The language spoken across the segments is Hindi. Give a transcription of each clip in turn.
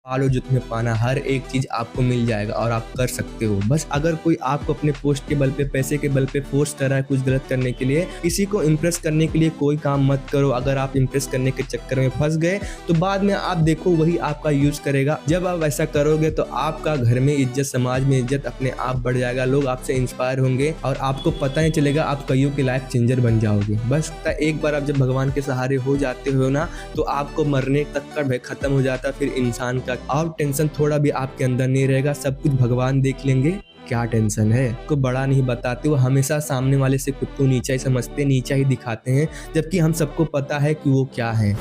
पालो जो तुम्हें पाना, हर एक चीज़ आपको मिल जाएगा और आप कर सकते हो। बस अगर कोई आपको अपने पोस्ट के बल पे, पैसे के बल पे फोर्स कर रहा है कुछ गलत करने के लिए, किसी को इम्प्रेस करने के लिए कोई काम मत करो। अगर आप इम्प्रेस करने के चक्कर में फंस गए तो बाद में आप देखो वही आपका यूज करेगा। जब आप ऐसा करोगे तो आपका घर में इज्जत, समाज में इज्जत अपने आप बढ़ जाएगा, लोग आपसे इंस्पायर होंगे और आपको पता ही चलेगा, आप कईयों की लाइफ चेंजर बन जाओगे। बस एक बार आप जब भगवान के सहारे हो जाते हो ना, तो आपको मरने तक का भय खत्म हो जाता है। फिर इंसान का और टेंशन थोड़ा भी आपके अंदर नहीं रहेगा, सब कुछ भगवान देख लेंगे। क्या टेंशन है, को बड़ा नहीं बताते, वो हमेशा सामने वाले से खुद को नीचा ही समझते, नीचा ही दिखाते हैं, जबकि हम सबको पता है कि वो क्या है।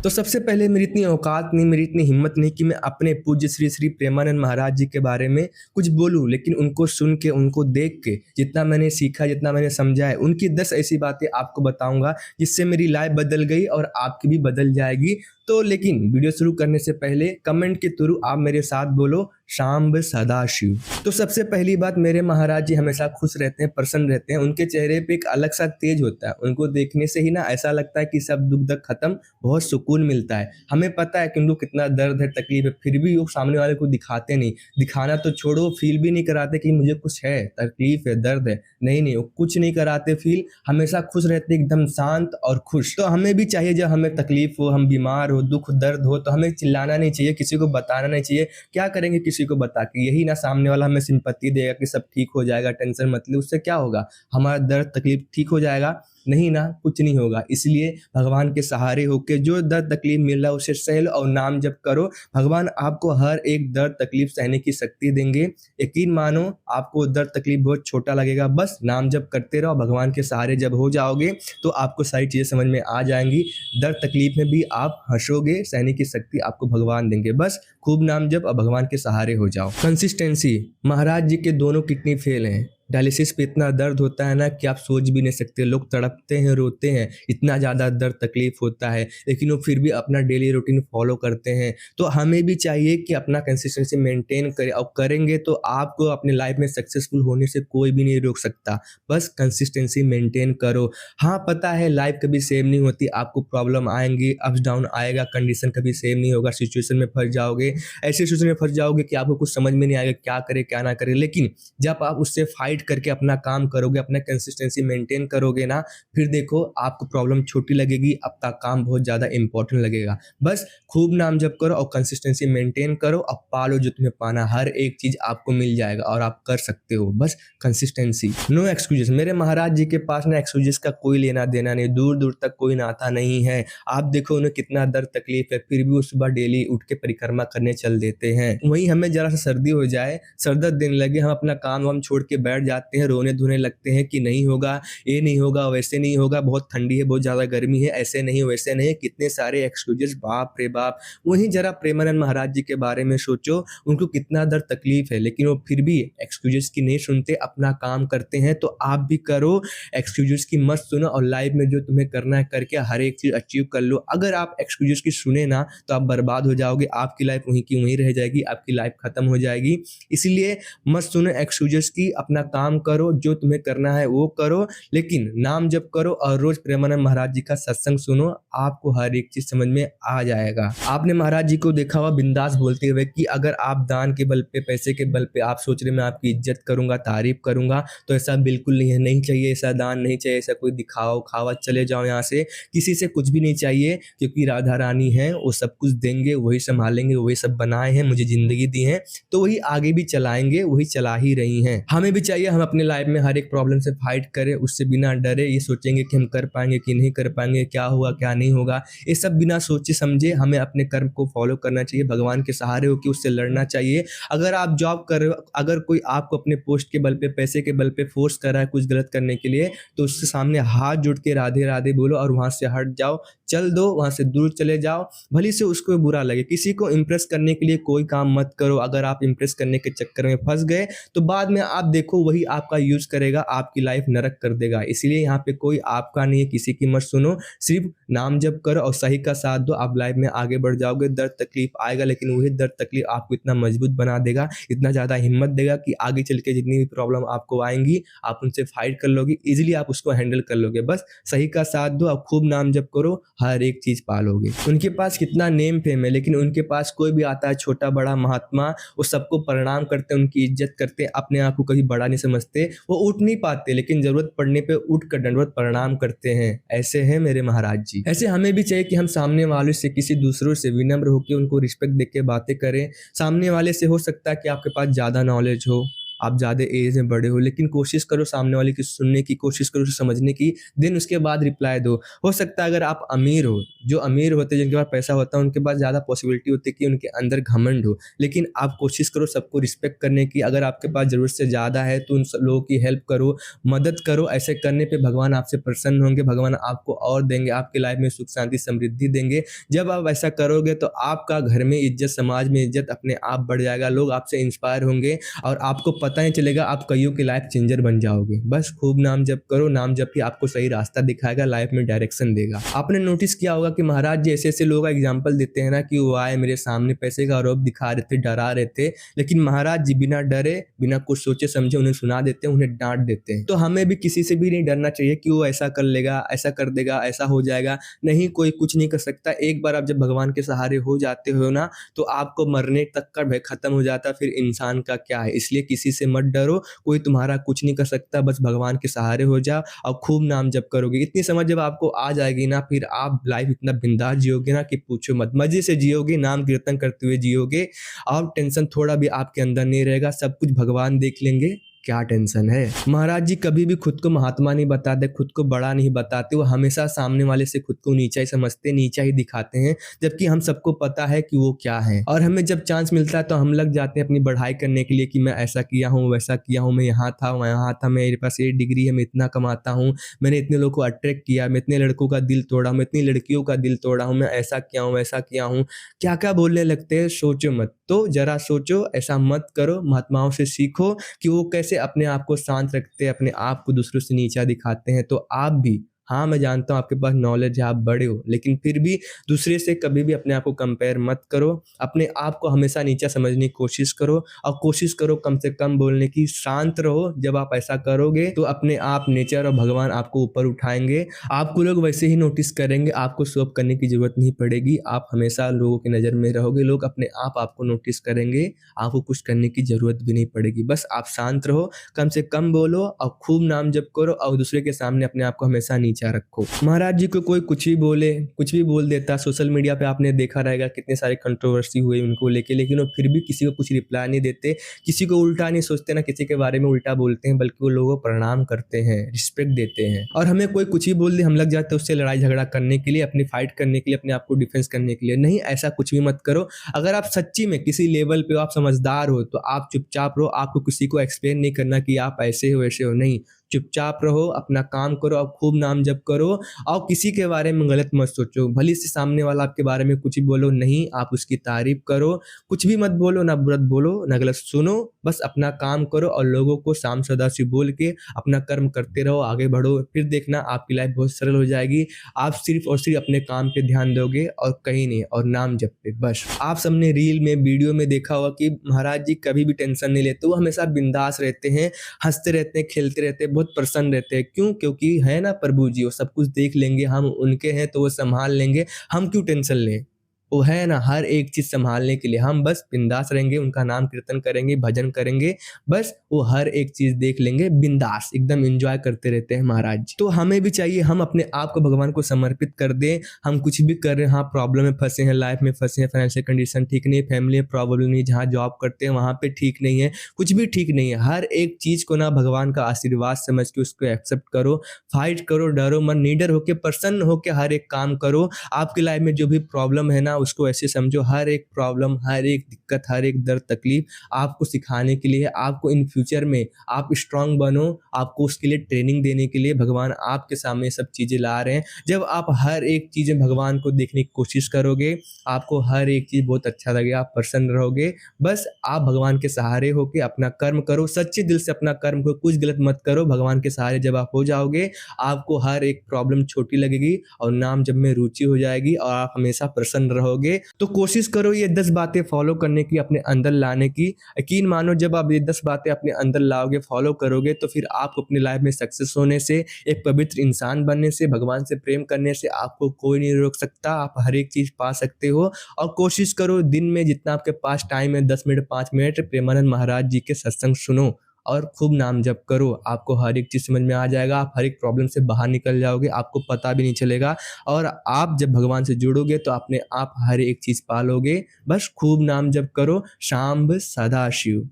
तो सबसे पहले मेरी इतनी औकात नहीं, मेरी इतनी हिम्मत नहीं कि मैं अपने पूज्य श्री श्री प्रेमानंद महाराज जी के बारे में कुछ बोलूं, लेकिन उनको सुन के, उनको देख के, जितना मैंने सीखा, जितना मैंने समझा है, उनकी 10 ऐसी बातें आपको बताऊंगा जिससे मेरी लाइफ बदल गई और आपकी भी बदल जाएगी। तो लेकिन वीडियो शुरू करने से पहले कमेंट के थ्रू आप मेरे साथ बोलो शांब सदाशिव। तो सबसे पहली बात, मेरे महाराज जी हमेशा खुश रहते हैं, प्रसन्न रहते हैं, उनके चेहरे पे एक अलग सा तेज होता है। उनको देखने से ही ना ऐसा लगता है कि सब दुख दर्द खत्म, बहुत सुकून मिलता है। हमें पता है कि उनको कितना दर्द है, तकलीफ है, फिर भी वो सामने वाले को दिखाते नहीं। दिखाना तो छोड़ो, फील भी नहीं कराते कि मुझे कुछ है, तकलीफ है, दर्द है। नहीं, वो कुछ नहीं कराते फील, हमेशा खुश रहते, एकदम शांत और खुश। तो हमें भी चाहिए, जब हमें तकलीफ हो, हम बीमार हो, दुख दर्द हो, तो हमें चिल्लाना नहीं चाहिए, किसी को बताना नहीं चाहिए। क्या करेंगे किसी को बता के? यही ना सामने वाला हमें सिंपत्ति देगा कि सब ठीक हो जाएगा, टेंशन मत लो। उससे क्या होगा? हमारा दर्द तकलीफ ठीक हो जाएगा? नहीं ना, कुछ नहीं होगा। इसलिए भगवान के सहारे होके जो दर्द तकलीफ मिल रहा है उसे सह लो और नाम जप करो। भगवान आपको हर एक दर्द तकलीफ सहने की शक्ति देंगे। यकीन मानो, आपको दर्द तकलीफ बहुत छोटा लगेगा, बस नाम जप करते रहो। भगवान के सहारे जब हो जाओगे तो आपको सारी चीजें समझ में आ जाएंगी। दर्द तकलीफ में भी आप हंसोगे, सहने की शक्ति आपको भगवान देंगे। बस खूब नाम जप और भगवान के सहारे हो जाओ। कंसिस्टेंसी, महाराज जी के दोनों किडनी फेल हैं। डायलिसिस पे इतना दर्द होता है ना कि आप सोच भी नहीं सकते। लोग तड़पते हैं, रोते हैं, इतना ज़्यादा दर्द तकलीफ होता है, लेकिन वो फिर भी अपना डेली रूटीन फॉलो करते हैं। तो हमें भी चाहिए कि अपना कंसिस्टेंसी मेंटेन करें, और करेंगे तो आपको अपने लाइफ में सक्सेसफुल होने से कोई भी नहीं रोक सकता। बस कंसिस्टेंसी मेंटेन करो। हाँ, पता है लाइफ कभी सेम नहीं होती, आपको प्रॉब्लम आएंगी, अप्स डाउन आएगा, कंडीशन कभी सेम नहीं होगा, सिचुएशन में फंस जाओगे, ऐसी सिचुएशन में फंस जाओगे कि आपको कुछ समझ में नहीं आएगा क्या करे क्या ना करे। लेकिन जब आप उससे फाइट करके अपना काम करोगे, अपना कंसिस्टेंसी मेंटेन करोगे ना, फिर देखो आपको प्रॉब्लम छोटी लगेगी, आपका काम बहुत ज्यादा इंपॉर्टेंट लगेगा। बस खूब नाम जप करो और कंसिस्टेंसी मेंटेन करो और पालो जो तुम्हें पाना, हर एक चीज आपको मिल जाएगा और आप कर सकते हो। बस कंसिस्टेंसी, नो एक्सक्यूजेस। मेरे महाराज जी के पास ना एक्सक्यूजेस का कोई लेना देना नहीं, दूर दूर तक कोई नाता नहीं है। आप देखो उन्हें कितना दर्द तकलीफ है, फिर भी वो सुबह डेली उठ के परिक्रमा करने चल देते हैं। वहीं हमें जरा सा सर्दी हो जाए, सरदर्द देने लगे, हम अपना काम हम छोड़ के बैठ जाते हैं, रोने धोने लगते हैं कि नहीं होगा, ये नहीं होगा, वैसे नहीं होगा, बहुत ठंडी है, बहुत ज्यादा गर्मी है, ऐसे नहीं वैसे नहीं, कितने सारे एक्सक्यूजेस, बाप रे बाप। वहीं जरा प्रेमानंद महाराज जी के बारे में सोचो, उनको कितना दर्द तकलीफ है, लेकिन वो फिर भी एक्सक्यूजेस की नहीं सुनते, अपना काम करते हैं। तो आप भी करो, एक्सक्यूजेस की मत सुनो और लाइफ में जो तुम्हें करना है करके हर एक चीज अचीव कर लो। अगर आप एक्सक्यूजेस की सुने ना तो आप बर्बाद हो जाओगे, आपकी लाइफ वहीं की वहीं रह जाएगी, आपकी लाइफ खत्म हो जाएगी। इसलिए मत सुनो एक्सक्यूजेस की, अपना काम करो, जो तुम्हें करना है वो करो, लेकिन नाम जप करो और रोज प्रेमानंद महाराज जी का सत्संग सुनो, आपको हर एक चीज समझ में आ जाएगा। आपने महाराज जी को देखा हुआ बिंदास बोलते हुए कि अगर आप दान के बल पे, पैसे के बल पे आप सोच रहे मैं आपकी इज्जत करूंगा, तारीफ करूंगा, तो ऐसा बिल्कुल नहीं है। नहीं चाहिए ऐसा दान, नहीं चाहिए ऐसा कोई दिखाओ खावा, चले जाओ यहाँ से, किसी से कुछ भी नहीं चाहिए, क्योंकि राधा रानी है, वो सब कुछ देंगे, वही संभालेंगे, वही सब बनाए हैं, मुझे जिंदगी दी है, तो वही आगे भी चलाएंगे, वही चला ही रही हैं। हमें भी चाहिए हम अपने लाइफ में हर एक प्रॉब्लम से फाइट करें, उससे बिना डरे, ये सोचेंगे कि हम कर पाएंगे कि नहीं कर पाएंगे, क्या होगा क्या नहीं होगा, ये सब बिना सोचे समझे हमें अपने कर्म को फॉलो करना चाहिए, भगवान के सहारे होकर उससे लड़ना चाहिए। अगर आप जॉब कर रहे हो, अगर कोई आपको अपने पोस्ट के बल पे, पैसे के बल पे फोर्स कर रहा है कुछ गलत करने के लिए, तो उसके सामने हाथ जोड़ के राधे राधे बोलो और वहां से हट जाओ, चल दो, वहां से दूर चले जाओ, भली से उसको बुरा लगे। किसी को इंप्रेस करने के लिए कोई काम मत करो। अगर आप इंप्रेस करने के चक्कर में फंस गए तो बाद में आप देखो वही वही आपका यूज करेगा, आपकी लाइफ नरक कर देगा। इसलिए यहाँ पे कोई आपका नहीं है, किसी की मत सुनो, सिर्फ नाम जप करो और सही का साथ दो, आप लाइफ में आगे बढ़ जाओगे। दर्द तकलीफ आएगा लेकिन वही दर्द तकलीफ आपको इतना मजबूत बना देगा, इतना ज़्यादा हिम्मत देगा कि आगे चल के जितनी भी प्रॉब्लम आपको आएंगी आप उनसे फाइट कर लोगे, इजीली आप उसको हैंडल कर लोगे। बस सही का साथ दो और खूब नाम जप करो, हर एक चीज़ पालोगे। उनके पास कितना नेम फेम है लेकिन उनके पास कोई भी आता है छोटा बड़ा महात्मा, वो सबको प्रणाम करते हैं, उनकी इज्जत करते हैं, अपने आप को कभी बड़ा नहीं समझते। वो उठ नहीं पाते लेकिन जरूरत पड़ने पे उठ कर दंडवत प्रणाम करते हैं। ऐसे हैं मेरे महाराज जी। ऐसे हमें भी चाहिए कि हम सामने वाले से, किसी दूसरों से विनम्र होकर उनको रिस्पेक्ट देके बातें करें। सामने वाले से हो सकता है कि आपके पास ज़्यादा नॉलेज हो, आप ज़्यादा एज में बड़े हो, लेकिन कोशिश करो सामने वाले की सुनने की, कोशिश करो उसे समझने की, देन उसके बाद रिप्लाई दो। हो सकता है अगर आप अमीर हो, जो अमीर होते हैं जिनके पास पैसा होता है उनके पास ज़्यादा पॉसिबिलिटी होती है कि उनके अंदर घमंड हो, लेकिन आप कोशिश करो सबको रिस्पेक्ट करने की। अगर आपके पास ज़रूरत से ज़्यादा है तो उन लोगों की हेल्प करो, मदद करो। ऐसे करने पर भगवान आपसे प्रसन्न होंगे, भगवान आपको और देंगे, आपकी लाइफ में सुख शांति समृद्धि देंगे। जब आप ऐसा करोगे तो आपका घर में इज्जत, समाज में इज्जत अपने आप बढ़ जाएगा, लोग आपसे इंस्पायर होंगे और आपको पता नहीं चलेगा, आप कईयों की लाइफ चेंजर बन जाओगे। बस खूब नाम जप करो, नाम जप ही आपको सही रास्ता दिखाएगा, लाइफ में डायरेक्शन देगा। आपने नोटिस किया होगा कि महाराज जी ऐसे ऐसे लोगों का एग्जांपल देते हैं ना कि वो आए मेरे सामने, पैसे का आरोप दिखा रहे थे, डरा रहे थे, लेकिन महाराज जी बिना डरे, बिना कुछ सोचे समझे उन्हें सुना देते हैं, उन्हें डांट देते हैं। तो हमें भी किसी से भी नहीं डरना चाहिए कि वो ऐसा कर लेगा, ऐसा कर देगा, ऐसा हो जाएगा। नहीं, कोई कुछ नहीं कर सकता। एक बार आप जब भगवान के सहारे हो जाते हो ना तो आपको मरने तक का भय खत्म हो जाता, फिर इंसान का क्या है। इसलिए किसी से मत डरो, कोई तुम्हारा कुछ नहीं कर सकता, बस भगवान के सहारे हो जाओ और खूब नाम जप करोगे। इतनी समझ जब आपको आ जाएगी ना, फिर आप लाइफ इतना बिंदास जियोगे ना कि पूछो मत। मजे से जियोगे, नाम कीर्तन करते हुए जियोगे और टेंशन थोड़ा भी आपके अंदर नहीं रहेगा, सब कुछ भगवान देख लेंगे, क्या टेंशन है। महाराज जी कभी भी खुद को महात्मा नहीं बताते, खुद को बड़ा नहीं बताते, वो हमेशा सामने वाले से खुद को नीचा ही समझते, नीचा ही दिखाते हैं, जबकि हम सबको पता है कि वो क्या है। और हमें जब चांस मिलता है तो हम लग जाते हैं अपनी बढ़ाई करने के लिए कि मैं ऐसा किया हूँ, वैसा किया हूँ, मैं यहाँ था, वहाँ था, मेरे पास ये डिग्री है, मैं इतना कमाता हूँ, मैंने इतने लोगों को अट्रैक्ट किया, मैं इतने लड़कों का दिल तोड़ा हूँ, मैं इतनी लड़कियों का दिल तोड़ा हूँ, मैं ऐसा किया हूँ, वैसा किया हूँ। क्या क्या बोलने लगते हैं, सोचो मत। तो जरा सोचो, ऐसा मत करो। महात्माओं से सीखो कि वो कैसे अपने आप को शांत रखते हैं, अपने आप को दूसरों से नीचा दिखाते हैं। तो आप भी, हाँ मैं जानता हूँ आपके पास नॉलेज है, आप बड़े हो, लेकिन फिर भी दूसरे से कभी भी अपने आप को कंपेयर मत करो। अपने आप को हमेशा नीचा समझने की कोशिश करो और कोशिश करो कम से कम बोलने की, शांत रहो। जब आप ऐसा करोगे तो अपने आप नेचर और भगवान आपको ऊपर उठाएंगे, आपको लोग वैसे ही नोटिस करेंगे, आपको शो अप करने की जरूरत नहीं पड़ेगी, आप हमेशा लोगों की नज़र में रहोगे, लोग अपने आप आपको नोटिस करेंगे, आपको कुछ करने की जरूरत भी नहीं पड़ेगी। बस आप शांत रहो, कम से कम बोलो और खूब नाम जप करो और दूसरे के सामने अपने आप को हमेशा नीचा रखो। महाराज जी को कोई कुछ भी बोले, कुछ भी बोल देता। सोशल मीडिया पे आपने देखा रहेगा कितने सारे कंट्रोवर्सी हुए उनको लेके, लेकिन वो फिर भी किसी को कुछ रिप्लाई नहीं देते, किसी को उल्टा नहीं सोचते ना, किसी के बारे में उल्टा बोलते हैं, बल्कि वो लोगों को प्रणाम करते हैं, रिस्पेक्ट देते हैं। और हमें कोई कुछ भी बोल दे, हम लग जाते हैं उससे लड़ाई झगड़ा करने के लिए, अपनी फाइट करने के लिए, अपने आप को डिफेंस करने के लिए। नहीं, ऐसा कुछ भी मत करो। अगर आप सच्ची में किसी लेवल पे आप समझदार हो तो आप चुपचाप रहो, आपको किसी को एक्सप्लेन नहीं करना कि आप ऐसे हो वैसे हो, नहीं, चुपचाप रहो, अपना काम करो और खूब नाम जप करो और किसी के बारे में गलत मत सोचो। भली से सामने वाला आपके बारे में कुछ भी बोलो, नहीं, आप उसकी तारीफ करो, कुछ भी मत बोलो, ना बुरा बोलो ना गलत सुनो, बस अपना काम करो और लोगों को साम सदा से बोल के अपना कर्म करते रहो, आगे बढ़ो। फिर देखना आपकी लाइफ बहुत सरल हो जाएगी। आप सिर्फ और सिर्फ अपने काम पे ध्यान दोगे और कहीं नहीं, और नाम जप पे बस। आप सबने रील में, वीडियो में देखा होगा कि महाराज जी कभी भी टेंशन नहीं लेते, वो हमेशा बिंदास रहते हैं, हंसते रहते हैं, खेलते रहते हैं, बहुत प्रसन्न रहते हैं। क्यों? क्योंकि है ना प्रभु जी, वो सब कुछ देख लेंगे, हम उनके हैं तो वो संभाल लेंगे, हम क्यों टेंशन लें। वो है ना हर एक चीज संभालने के लिए, हम बस बिंदास रहेंगे, उनका नाम कीर्तन करेंगे, भजन करेंगे, बस वो हर एक चीज देख लेंगे, बिंदास एकदम एंजॉय करते रहते हैं महाराज जी। तो हमें भी चाहिए हम अपने आप को भगवान को समर्पित कर दें। हम कुछ भी कर रहे हैं, हाँ प्रॉब्लम में फंसे हैं, लाइफ में फंसे हैं, फाइनेंशियल कंडीशन ठीक नहीं है, फैमिली में प्रॉब्लम नहीं, जहाँ जॉब करते हैं वहाँ पे ठीक नहीं है, कुछ भी ठीक नहीं है, हर एक चीज को ना भगवान का आशीर्वाद समझ के उसको एक्सेप्ट करो, फाइट करो, डरो मन, निडर होके, प्रसन्न होके हर एक काम करो। आपकी लाइफ में जो भी प्रॉब्लम है ना उसको ऐसे समझो हर एक प्रॉब्लम, हर एक दिक्कत, हर एक दर्द तकलीफ आपको सिखाने के लिए, आपको इन फ्यूचर में आप स्ट्रांग बनो, आपको उसके लिए ट्रेनिंग देने के लिए भगवान आपके सामने सब चीज़ें ला रहे हैं। जब आप हर एक चीज़ में भगवान को देखने की कोशिश करोगे, आपको हर एक चीज़ बहुत अच्छा लगेगा, आप प्रसन्न रहोगे। बस आप भगवान के सहारे होके अपना कर्म करो, सच्चे दिल से अपना कर्म करो, कुछ गलत मत करो। भगवान के सहारे जब आप हो जाओगे, आपको हर एक प्रॉब्लम छोटी लगेगी और नाम जप में रुचि हो जाएगी और आप हमेशा प्रसन्न रहोगे। तो कोशिश करो ये 10 बातें फॉलो करने की, अपने अंदर लाने की। यकीन मानो जब आप ये 10 बातें अपने अंदर लाओगे, फॉलो करोगे, तो फिर आपको अपनी लाइफ में सक्सेस होने से, एक पवित्र इंसान बनने से, भगवान से प्रेम करने से आपको कोई नहीं रोक सकता। आप हर एक चीज़ पा सकते हो। और कोशिश करो दिन में जितना आपके पास टाइम है, 10 मिनट, 5 मिनट प्रेमानंद महाराज जी के सत्संग सुनो और खूब नाम जप करो। आपको हर एक चीज़ समझ में आ जाएगा, आप हर एक प्रॉब्लम से बाहर निकल जाओगे, आपको पता भी नहीं चलेगा। और आप जब भगवान से जुड़ोगे तो अपने आप हर एक चीज़ पालोगे। बस खूब नाम जप करो। शांभ सदाशिव।